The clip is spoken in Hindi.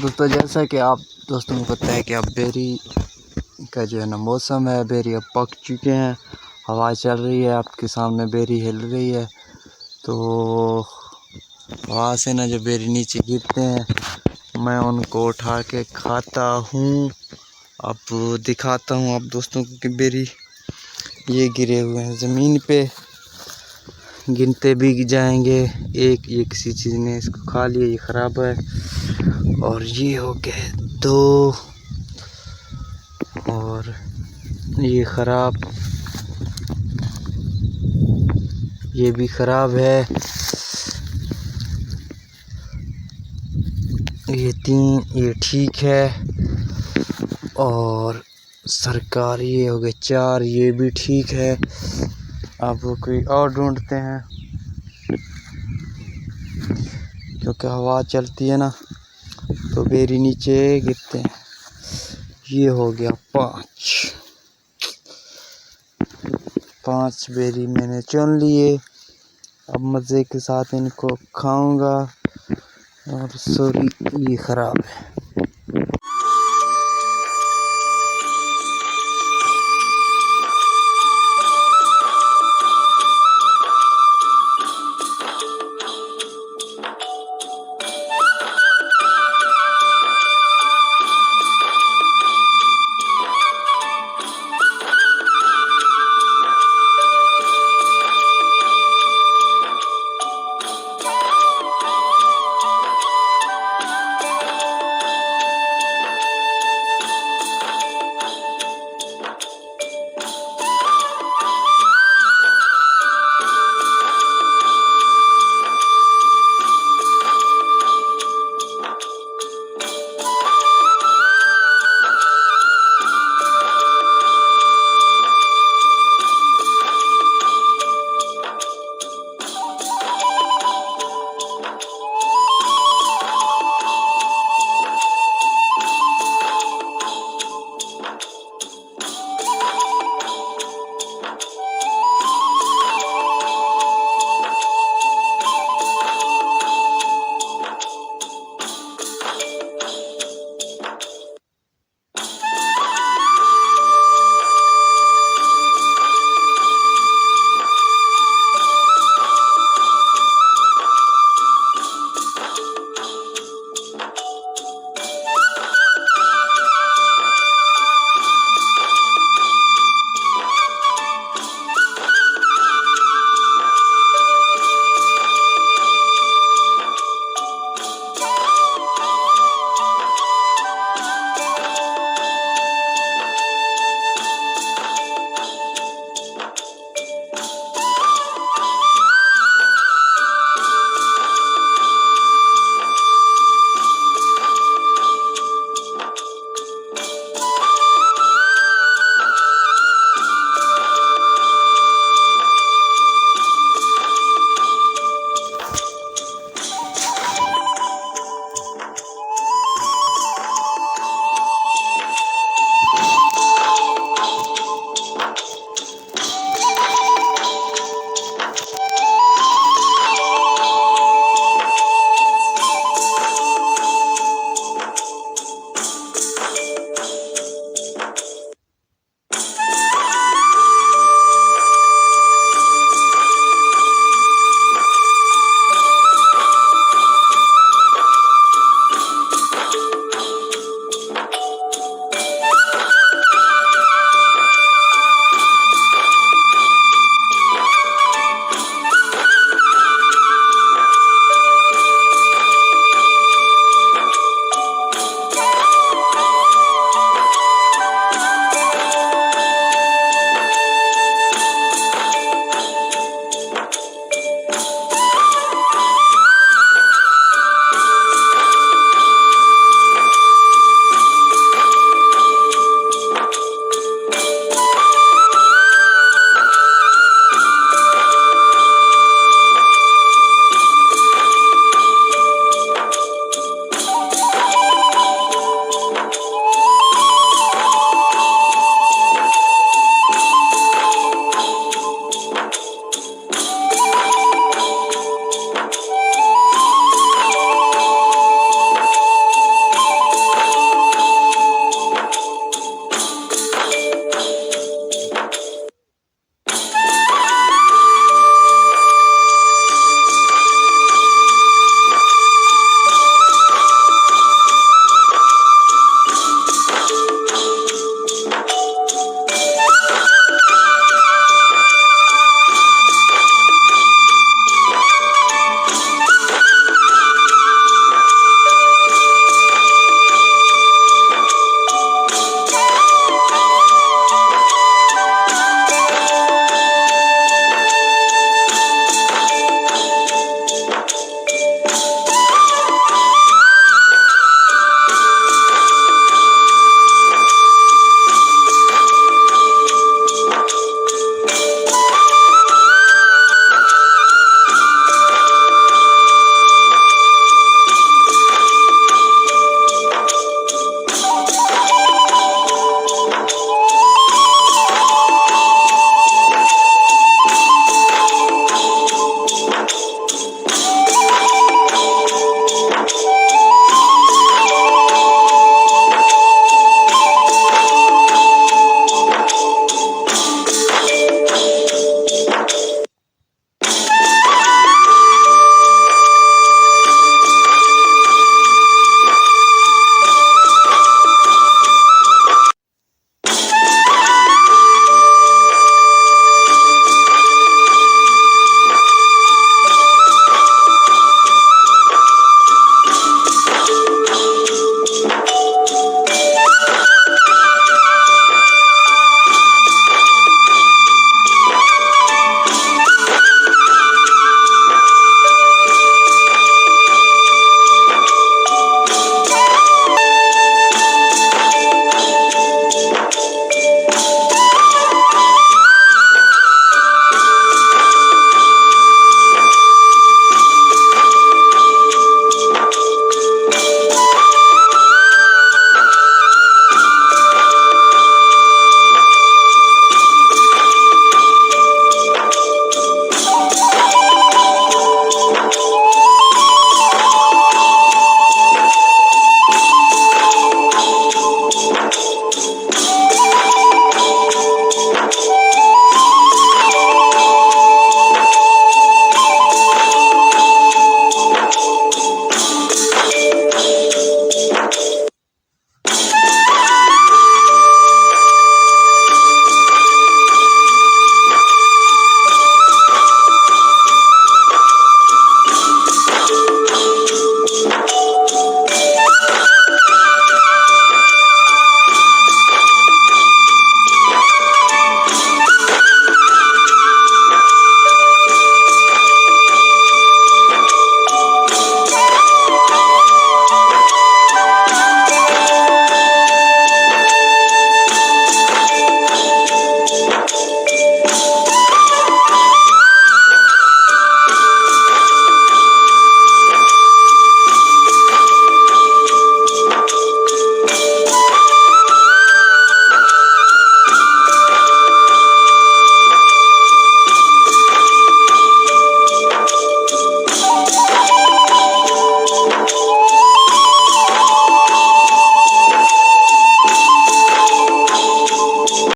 दोस्तों जैसा कि आप दोस्तों को पता है कि अब बेरी का जो है ना मौसम है, बेरी अब पक चुके हैं, हवा चल रही है, आपके सामने बेरी हिल रही है। तो वहाँ से ना जो बेरी नीचे गिरते हैं मैं उनको उठा के खाता हूँ। अब दिखाता हूँ आप दोस्तों को कि बेरी ये गिरे हुए हैं ज़मीन पे, गिनते भी जाएंगे एक ये किसी चीज़ ने इसको खा लिया, ये ख़राब है। और ये हो गए 2 और ये ख़राब, ये भी ख़राब है, ये 3, ये ठीक है। और सरकारी ये हो गए 4, ये भी ठीक है। अब कोई और ढूंढते हैं क्योंकि हवा चलती है ना तो बेरी नीचे गिरते हैं। ये हो गया 5 बेरी मैंने चुन लिए। अब मज़े के साथ इनको खाऊंगा। और सॉरी ये ख़राब है।